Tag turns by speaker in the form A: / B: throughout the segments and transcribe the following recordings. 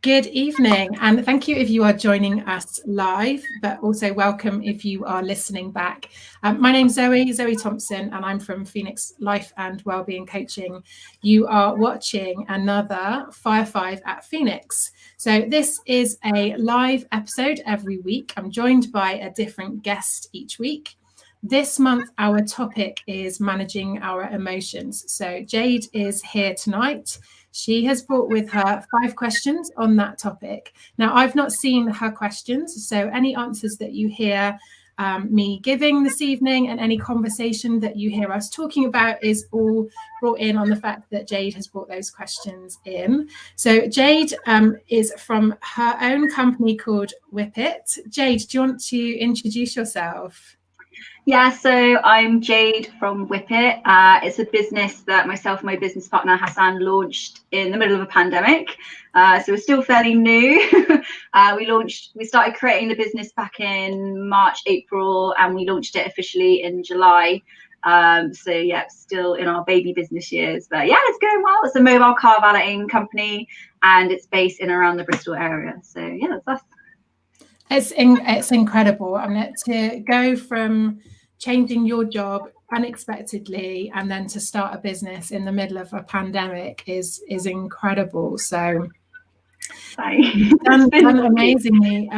A: Good evening, and thank you if you are joining us live, but also welcome if you are listening back. My name's Zoe Thompson, and I'm from Phoenix Life and Wellbeing Coaching. You are watching another Fire 5 at Phoenix. So this is a live episode every week. I'm joined by a different guest each week. This month, our topic is managing our emotions. So Jade is here tonight. She has brought with her 5 questions on that topic. Now, I've not seen her questions, so any answers that you hear me giving this evening and any conversation that you hear us talking about is all brought in on the fact that Jade has brought those questions in. So Jade is from her own company called Whip It. Jade, do you want to introduce yourself?
B: Yeah, so I'm Jade from Whip It. It's a business that myself and my business partner Hassan launched in the middle of a pandemic. So we're still fairly new. We started creating the business back in March, April, and we launched it officially in July. So yeah, it's still in our baby business years, but yeah, it's going well. It's a mobile car valeting company, and it's based in around the Bristol area. So yeah, that's us.
A: It's incredible. I mean, to go from changing your job unexpectedly and then to start a business in the middle of a pandemic is incredible. So done amazingly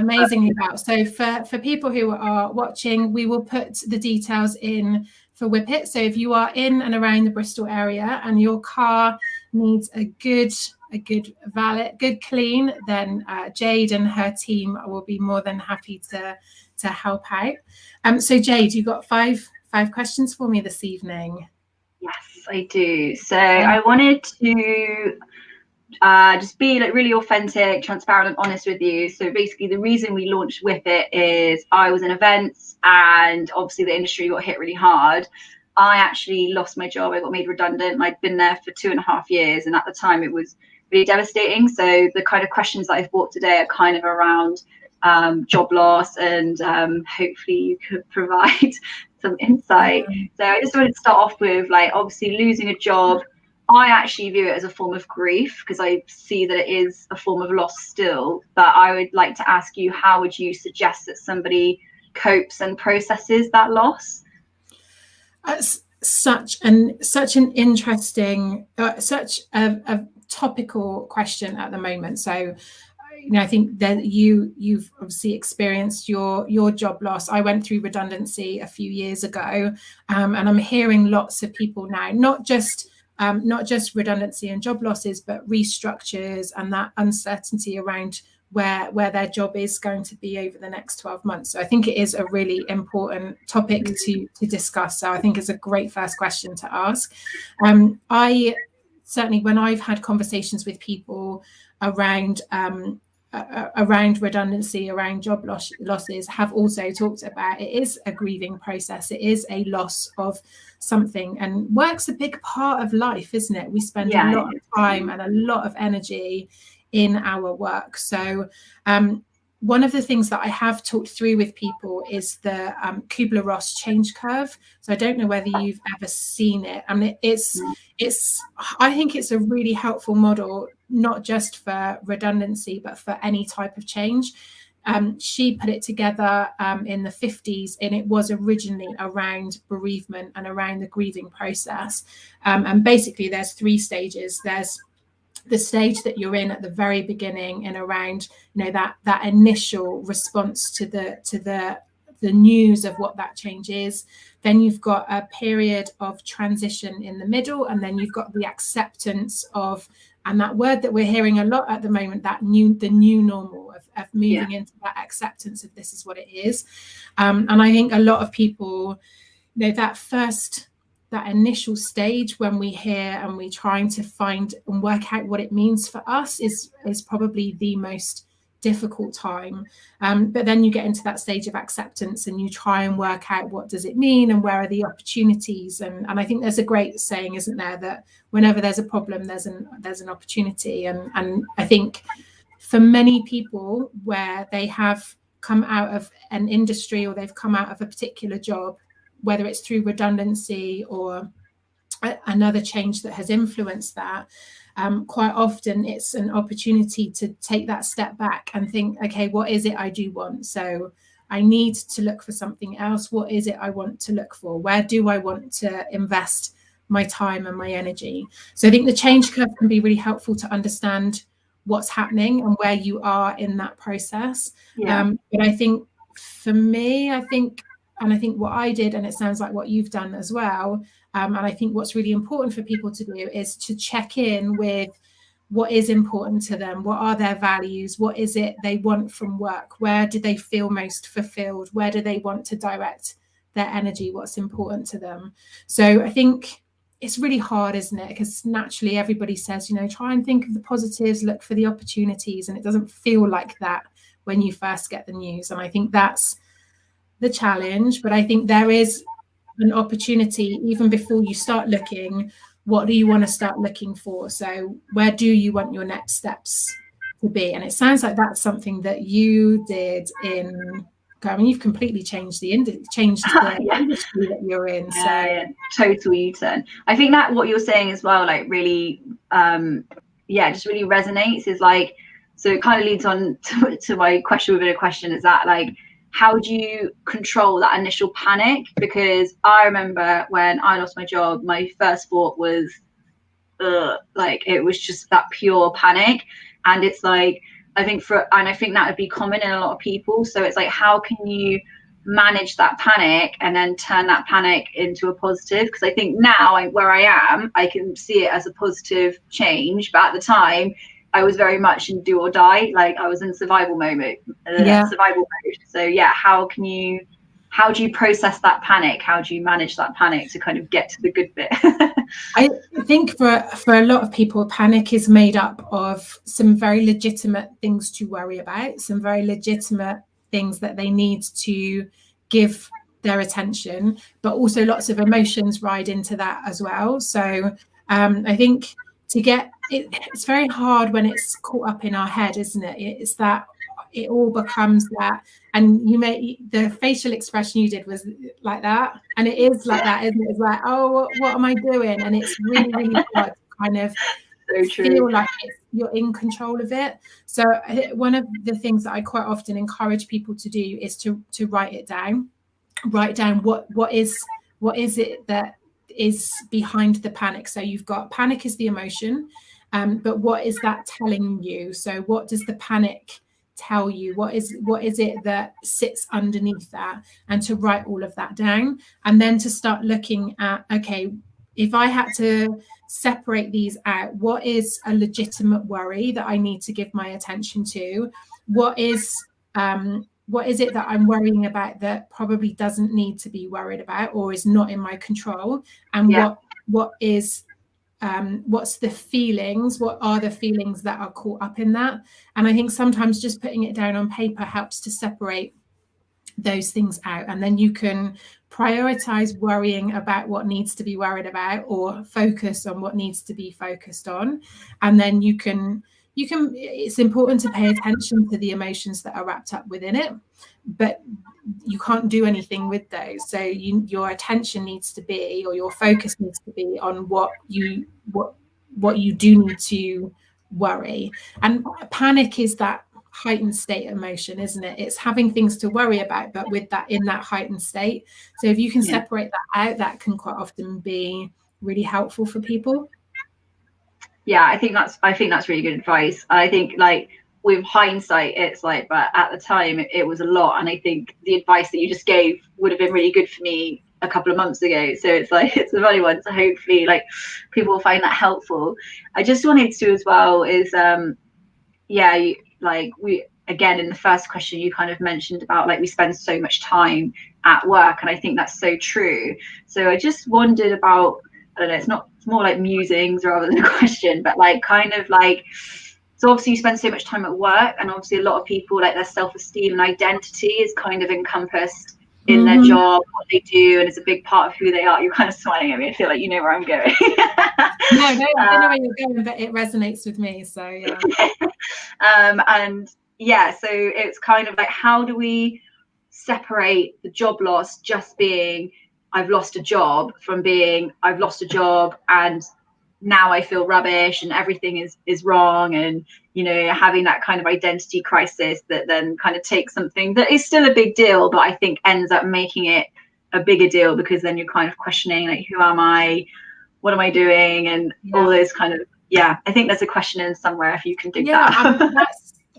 A: well. So for people who are watching, we will put the details in for Whip It. So if you are in and around the Bristol area and your car needs a good valet, good clean, then Jade and her team will be more than happy to help out. So Jade, you got five questions for me this evening.
B: Yes, I do. So I wanted to just be like really authentic, transparent, and honest with you. So basically, the reason we launched Whip It is I was in events, and obviously the industry got hit really hard. I actually lost my job. I got made redundant. I'd been there for 2.5 years, and at the time it was really devastating. So the kind of questions that I've brought today are kind of around job loss, and hopefully you could provide some insight. So I just wanted to start off with, like, obviously losing a job, I actually view it as a form of grief because I see that it is a form of loss still. But I would like to ask you, how would you suggest that somebody copes and processes that loss?
A: Such an interesting, such a topical question at the moment. So I think that you've obviously experienced your job loss. I went through redundancy a few years ago, and I'm hearing lots of people now, not just redundancy and job losses, but restructures and that uncertainty around where their job is going to be over the next 12 months. So I think it is a really important topic to discuss. So I think it's a great first question to ask. I certainly, when I've had conversations with people around redundancy, around job losses, have also talked about it is a grieving process. It is a loss of something, and work's a big part of life, isn't it? We spend a lot of time and a lot of energy in our work. So one of the things that I have talked through with people is the Kubler-Ross change curve. So I don't know whether you've ever seen it. I mean, I think it's a really helpful model, not just for redundancy, but for any type of change. She put it together in the 50s, and it was originally around bereavement and around the grieving process. And basically, there's 3 stages. There's the stage that you're in at the very beginning and around, that initial response to the news of what that change is. Then you've got a period of transition in the middle, and then you've got the acceptance of, and that word that we're hearing a lot at the moment, the new normal of moving into that acceptance of this is what it is. And I think a lot of people, that initial stage when we hear and we're trying to find and work out what it means for us is probably the most difficult time. But then you get into that stage of acceptance and you try and work out what does it mean and where are the opportunities. And I think there's a great saying, isn't there, that whenever there's a problem, there's an opportunity. And I think for many people where they have come out of an industry or they've come out of a particular job, whether it's through redundancy or another change that has influenced that, quite often it's an opportunity to take that step back and think, okay, what is it I do want? So I need to look for something else. What is it I want to look for? Where do I want to invest my time and my energy? So I think the change curve can be really helpful to understand what's happening and where you are in that process. But I think for me, I think what I did, and it sounds like what you've done as well, and I think what's really important for people to do is to check in with what is important to them, what are their values, what is it they want from work, where do they feel most fulfilled, where do they want to direct their energy, what's important to them. So I think it's really hard, isn't it? Because naturally everybody says, try and think of the positives, look for the opportunities, and it doesn't feel like that when you first get the news. And I think that's the challenge. But I think there is an opportunity even before you start looking. What do you want to start looking for? So where do you want your next steps to be? And it sounds like that's something that you did you've completely changed the industry that you're in.
B: Total U-turn. I think that what you're saying as well, like really, just really resonates. Is like, so it kind of leads on to my question within a question. Is that like, how do you control that initial panic? Because I remember when I lost my job, my first thought was, it was just that pure panic. And it's like, I think that would be common in a lot of people. So it's like, how can you manage that panic and then turn that panic into a positive? Because I think now where I am, I can see it as a positive change. But at the time, I was very much in do or die. Like I was in survival mode. So yeah, how do you process that panic? How do you manage that panic to kind of get to the good bit?
A: I think for a lot of people, panic is made up of some very legitimate things to worry about, some very legitimate things that they need to give their attention, but also lots of emotions ride into that as well. So I think it's very hard when it's caught up in our head, isn't it? It's that it all becomes that. And the facial expression you did was like that, and it is like that, isn't it? It's like, oh, what am I doing? And it's really, really hard to kind of feel like you're in control of it. So one of the things that I quite often encourage people to do is to write it down. Write down what is it that is behind the panic. So you've got panic is the emotion, but what is that telling you? So what does the panic tell you? What is it that sits underneath that? And to write all of that down, and then to start looking at, okay, if I had to separate these out, what is a legitimate worry that I need to give my attention to? What is it that I'm worrying about that probably doesn't need to be worried about or is not in my control? And what's the feelings? What are the feelings that are caught up in that? And I think sometimes just putting it down on paper helps to separate those things out, and then you can prioritize worrying about what needs to be worried about or focus on what needs to be focused on. And then you can it's important to pay attention to the emotions that are wrapped up within it, but you can't do anything with those. So your attention needs to be, or your focus needs to be on what you do need to worry. And panic is that heightened state emotion, isn't it? It's having things to worry about, but with that in that heightened state. So if you can separate that out, that can quite often be really helpful for people.
B: Yeah, I think that's really good advice. I think like with hindsight, it's like, but at the time it was a lot. And I think the advice that you just gave would have been really good for me a couple of months ago. So it's like, it's a funny one. So hopefully like people will find that helpful. I just wanted to as well is, again, in the first question, you kind of mentioned about like we spend so much time at work. And I think that's so true. So I just wondered about, I don't know, it's more like musings rather than a question, but like kind of like, so obviously you spend so much time at work, and obviously a lot of people, like their self-esteem and identity is kind of encompassed in their job, what they do, and it's a big part of who they are. You're kind of smiling at me. I feel like you know where I'm going.
A: No, I don't know where you're going, but it resonates with me. So yeah.
B: So it's kind of like, how do we separate the job loss just being I've lost a job from being I've lost a job and now I feel rubbish and everything is wrong, and you know, having that kind of identity crisis that then kind of takes something that is still a big deal, but I think ends up making it a bigger deal, because then you're kind of questioning, like, who am I, what am I doing, and all those kind of, I think there's a question in somewhere if you can dig that up.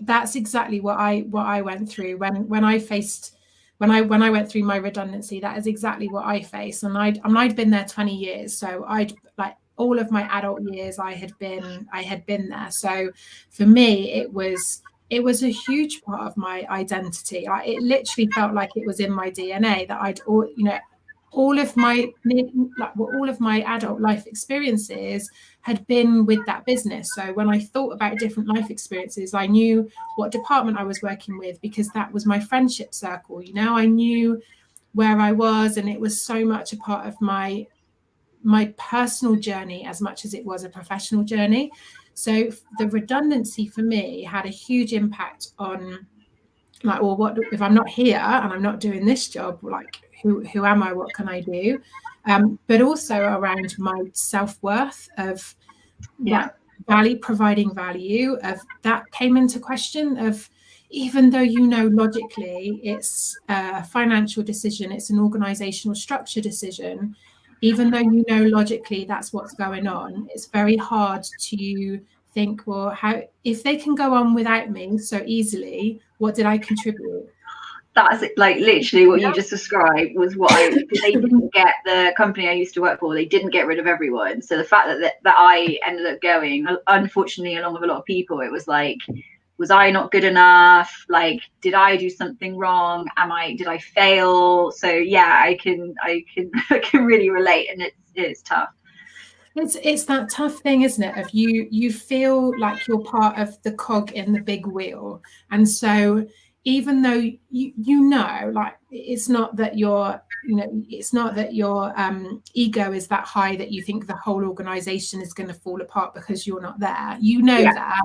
A: That's exactly what I went through when I went through my redundancy. That is exactly what I faced, and I'd been there 20 years, so I'd, like, all of my adult years I had been there. So for me, it was a huge part of my identity. It literally felt like it was in my DNA that all of my adult life experiences had been with that business. So when I thought about different life experiences, I knew what department I was working with, because that was my friendship circle. You know, I knew where I was, and it was so much a part of my personal journey as much as it was a professional journey. So the redundancy for me had a huge impact on, like, well, what if I'm not here and I'm not doing this job? Like, who am I? What can I do? But also around my self-worth of providing value, of that came into question. Of, even though logically it's a financial decision, it's an organizational structure decision, even though logically that's what's going on, it's very hard to think, well, how, if they can go on without me so easily, what did I contribute?
B: That's like literally what you just described was what they didn't get, the company I used to work for, they didn't get rid of everyone. So the fact that I ended up going, unfortunately, along with a lot of people, it was like, was I not good enough? Like, did I do something wrong? Did I fail? So yeah, I can really relate, and it's tough.
A: It's that tough thing, isn't it? Of you feel like you're part of the cog in the big wheel, and so even though like, it's not that your ego is that high that you think the whole organization is going to fall apart because you're not there. That,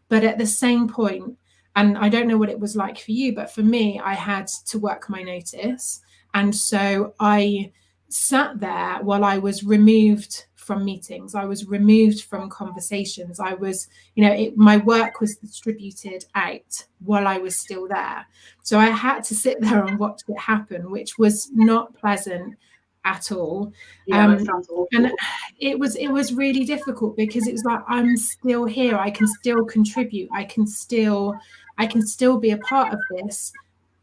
A: but at the same point, and I don't know what it was like for you, but for me, I had to work my notice, and so I sat there while I was removed from meetings, I was removed from conversations, I was, my work was distributed out while I was still there. So I had to sit there and watch it happen, which was not pleasant at all.
B: That sounds awful.
A: And it was really difficult, because it was like, I'm still here, I can still contribute, I can still be a part of this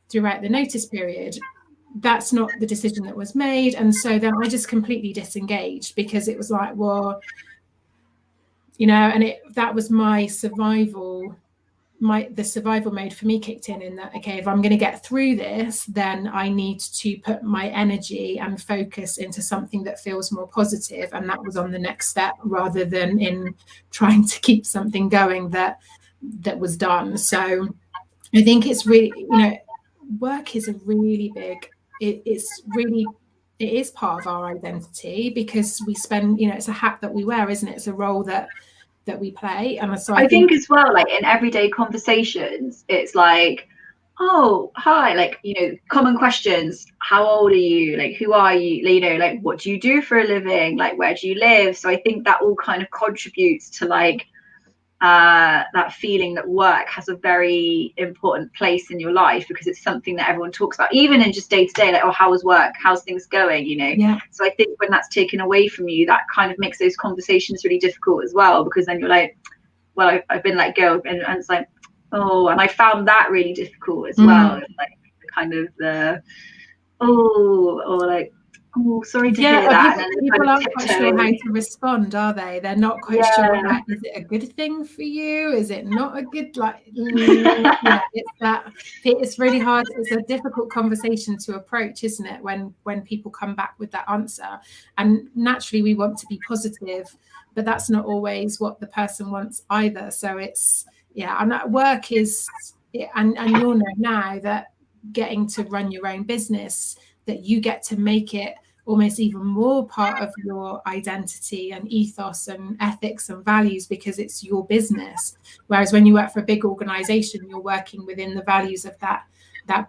A: throughout the notice period. That's not the decision that was made. And so then I just completely disengaged, because it was like, well, and that was my survival, the survival mode for me kicked in that, okay, if I'm going to get through this, then I need to put my energy and focus into something that feels more positive. And that was on the next step, rather than in trying to keep something going that was done. So I think it's really, work is a really big, it is part of our identity, because we spend, it's a hat that we wear, isn't it? It's a role that we play. And so I think
B: as well, like in everyday conversations, it's like, oh, hi, like, common questions. How old are you? Like, who are you? Like, what do you do for a living? Like, where do you live? So I think that all kind of contributes to, like, that feeling that work has a very important place in your life, because it's something that everyone talks about, even in just day to day, like, oh, how was work? How's things going? So I think when that's taken away from you, that kind of makes those conversations really difficult as well, because then you're like, well, I've been let go, and it's like, oh, and I found that really difficult as well, like kind of the like, oh, sorry to hear that.
A: People aren't quite sure how to respond, are they? They're not quite sure. Like, is it a good thing for you? Is it not a good, like, it's really hard. It's a difficult conversation to approach, isn't it? When people come back with that answer, and naturally we want to be positive, but that's not always what the person wants either. So it's, and that work is, and you'll know now that getting to run your own business, that you get to make it almost even more part of your identity and ethos and ethics and values, because it's your business. Whereas when you work for a big organization, you're working within the values of that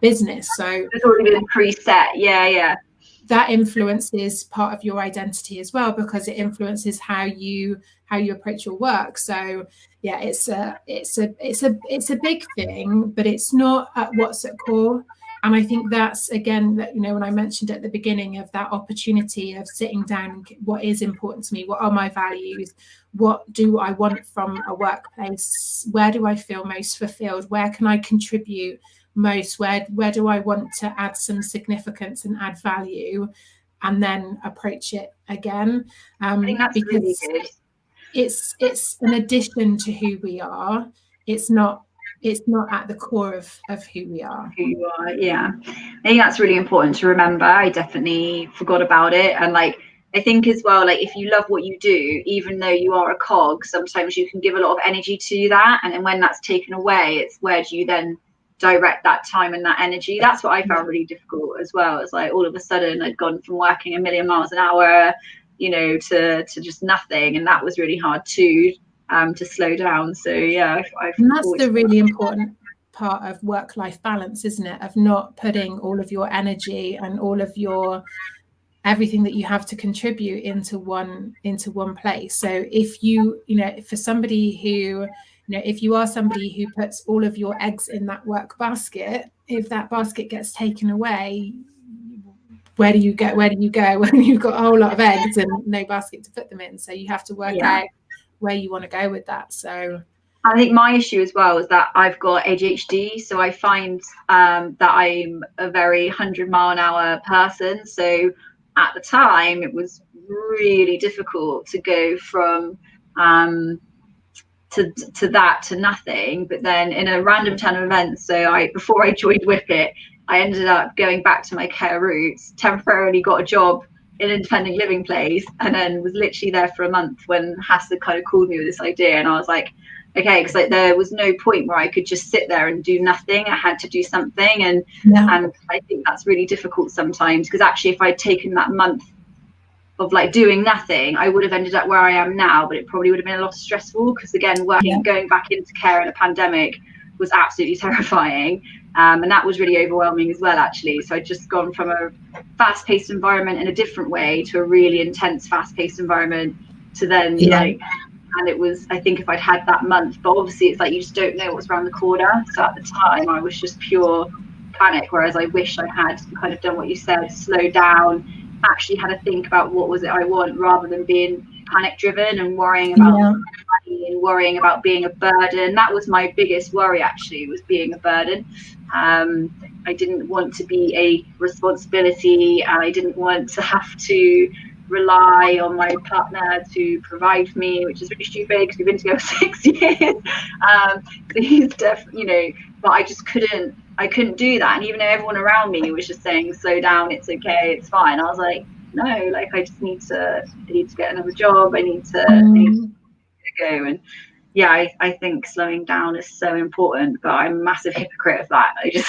A: business. So
B: it's already been preset.
A: that influences part of your identity as well, because it influences how you approach your work. So yeah, it's a big thing, but it's not at what's at core. And I think that's, again, that, you know, when I mentioned at the beginning of that opportunity of sitting down, what is important to me, what are my values, what do I want from a workplace, where do I feel most fulfilled, where can I contribute most, where do I want to add some significance and add value, and then approach it again.
B: I think that's
A: because
B: really good.
A: It's an addition to who we are. It's not at the core of who we are.
B: Who you are, yeah. I think that's really important to remember. I definitely forgot about it. And like, I think as well, like if you love what you do, even though you are a cog, sometimes you can give a lot of energy to that. And then when that's taken away, it's where do you then direct that time and that energy? That's what I found really difficult as well. It's like all of a sudden I'd gone from working a million miles an hour, you know, to just nothing. And that was really hard too. To slow down. So yeah,
A: and that's the really important part of work-life balance, isn't it? Of not putting all of your energy and all of your everything that you have to contribute into one place. So if you know, for somebody who, you know, if you are somebody who puts all of your eggs in that work basket, if that basket gets taken away, where do you go when you've got a whole lot of eggs and no basket to put them in? So you have to work out where you want to go with that. So
B: I think my issue as well is that I've got ADHD, so I find that I'm a very 100-mile-an-hour person. So at the time, it was really difficult to go from to that to nothing. But then in a random turn of events, so before I joined Whippet, I ended up going back to my care roots, temporarily got a job in an independent living place, and then was literally there for a month when Hassa kind of called me with this idea. And I was like, okay, because like there was no point where I could just sit there and do nothing. I had to do something. And I think that's really difficult sometimes, because actually if I'd taken that month of like doing nothing, I would have ended up where I am now, but it probably would have been a lot stressful, because again, going back into care in a pandemic was absolutely terrifying. And that was really overwhelming as well, actually. So I'd just gone from a fast-paced environment in a different way to a really intense fast-paced environment to then and it was, I think if I'd had that month, but obviously it's like you just don't know what's around the corner. So at the time I was just pure panic, whereas I wish I had kind of done what you said, slowed down, actually had to think about what was it I want, rather than being panic driven and worrying about money and worrying about being a burden. That was my biggest worry, actually, was being a burden. I didn't want to be a responsibility, and I didn't want to have to rely on my partner to provide for me, which is really stupid because we've been together 6 years. He's definitely, you know, but I just couldn't do that. And even though everyone around me was just saying, slow down, it's okay, it's fine, I was like, no, like I just need to get another job. I need to go. And yeah, I think slowing down is so important, but I'm a massive hypocrite of that. I just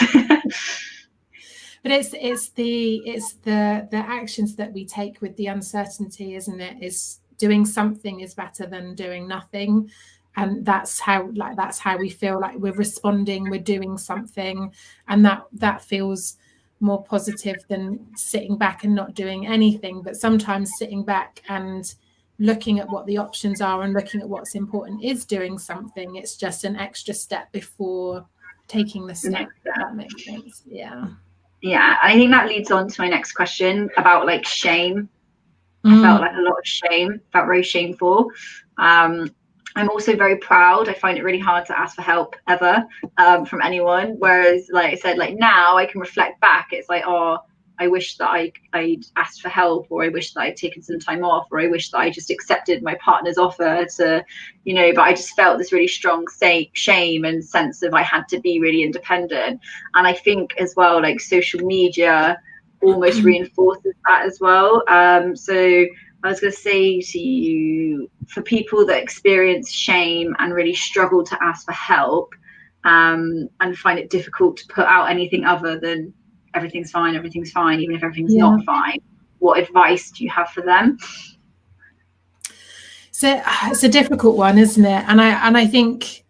A: but it's the actions that we take with the uncertainty, isn't it? Is doing something is better than doing nothing. And that's how we feel like we're responding, we're doing something, and that feels more positive than sitting back and not doing anything. But sometimes sitting back and looking at what the options are and looking at what's important is doing something. It's just an extra step before taking the step. That makes sense.
B: Yeah, I think that leads on to my next question about like shame. I felt like a lot of shame, felt very shameful. I'm also very proud. I find it really hard to ask for help ever from anyone. Whereas, like I said, like now I can reflect back. It's like, oh, I wish that I'd asked for help, or I wish that I'd taken some time off, or I wish that I just accepted my partner's offer to, you know, but I just felt this really strong shame and sense of I had to be really independent. And I think as well, like social media almost reinforces that as well. So I was going to say to you, for people that experience shame and really struggle to ask for help, and find it difficult to put out anything other than everything's fine, even if everything's not fine, what advice do you have for them?
A: So it's a difficult one, isn't it? And I think,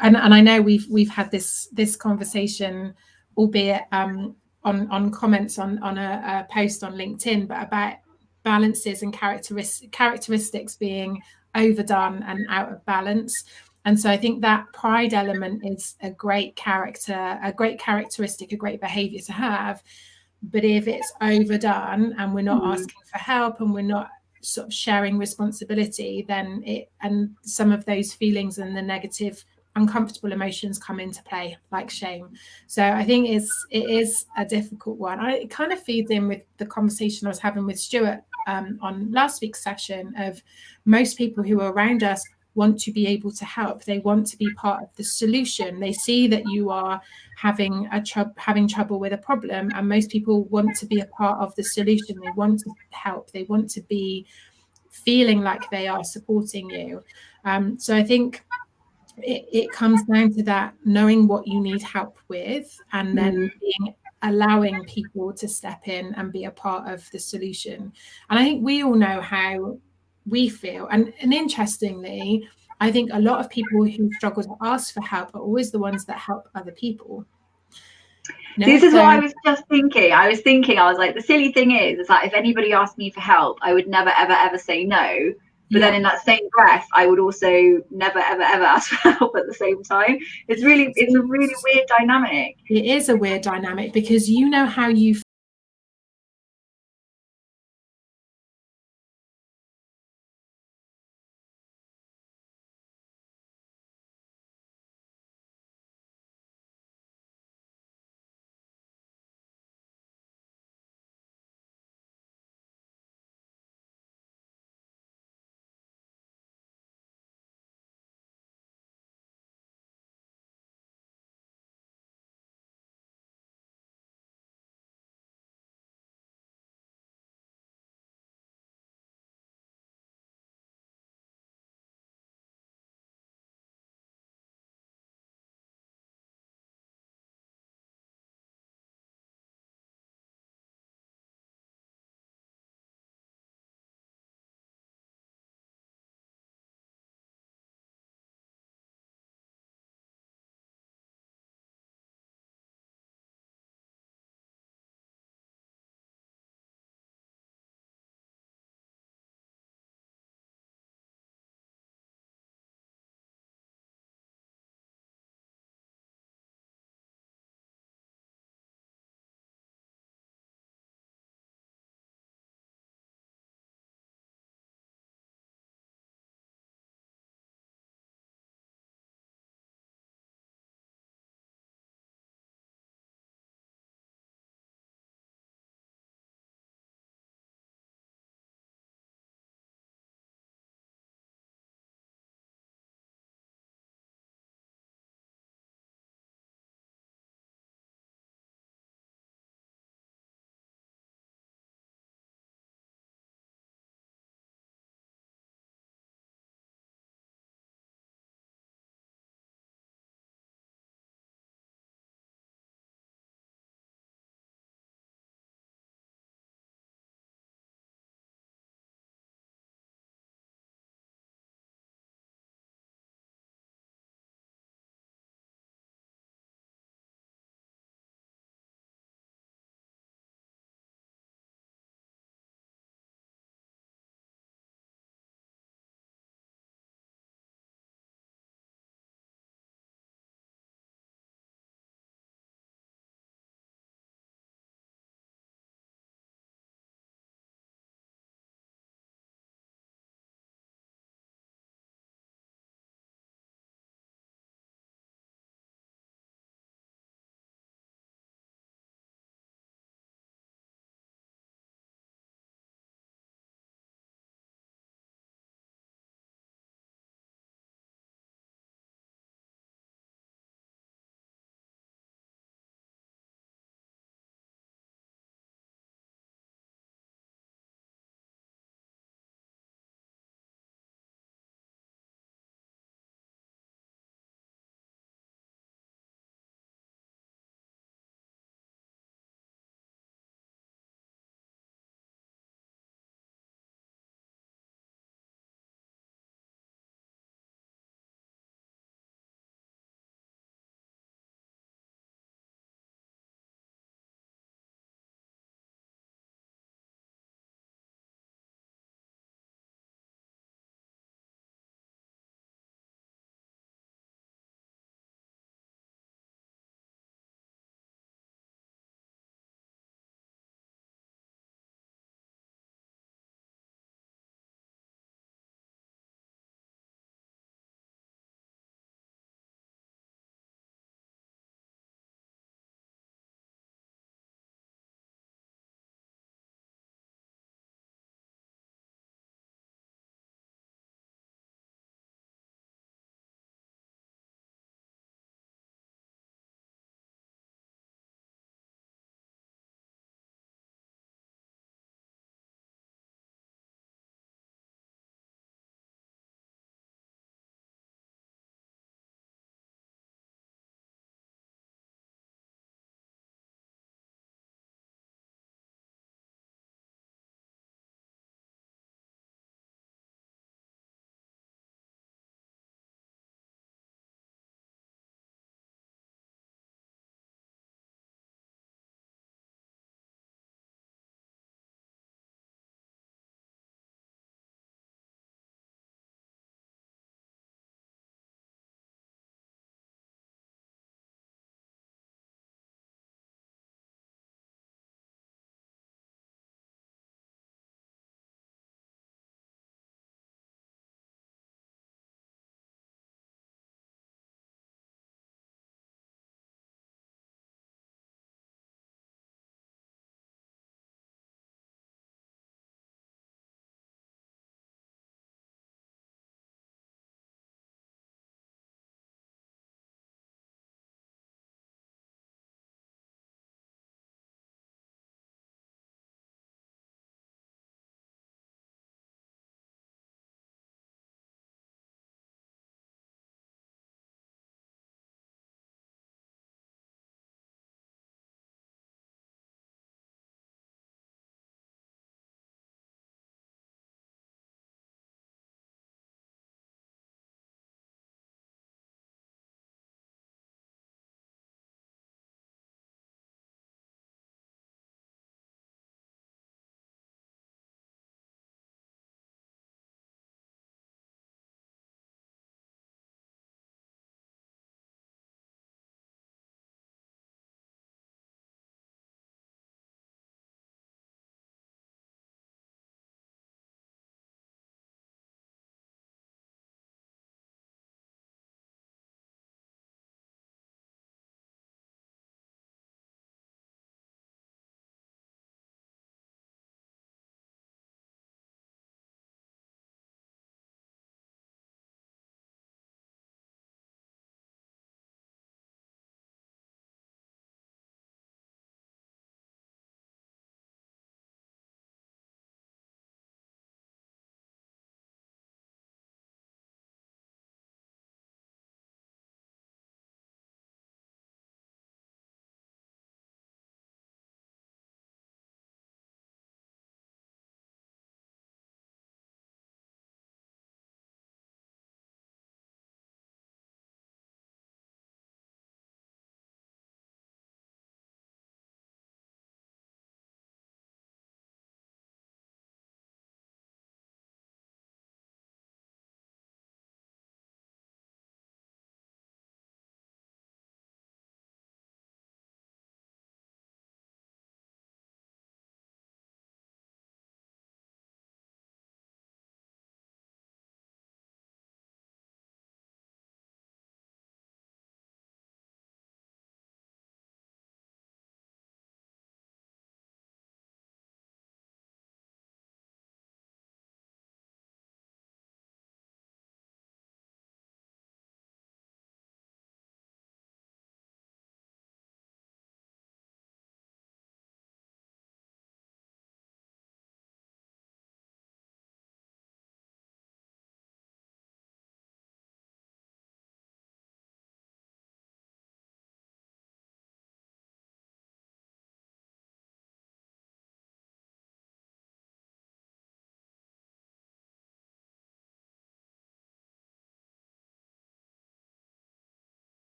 A: and I know we've had this conversation, albeit on comments on a post on LinkedIn, but about balances and characteristics being overdone and out of balance. And so I think that pride element is a great characteristic, a great behavior to have. But if it's overdone and we're not asking for help and we're not sort of sharing responsibility, then and some of those feelings and the negative, uncomfortable emotions come into play, like shame. So I think it is a difficult one. It kind of feeds in with the conversation I was having with Stuart on last week's session of most people who are around us want to be able to help. They want to be part of the solution. They see that you are having trouble with a problem, and most people want to be a part of the solution. They want to help. They want to be feeling like they are supporting you. So I think it comes down to that, knowing what you need help with, and then allowing people to step in and be a part of the solution. And I think we all know how we feel. And interestingly, I think a lot of people who struggle to ask for help are always the ones that help other people.
B: This is what I was just thinking. I was like, the silly thing is like, if anybody asked me for help, I would never, ever, ever say no. But then in that same breath, I would also never, ever, ever ask for help at the same time. It's a really weird dynamic.
A: It is a weird dynamic, because you know how you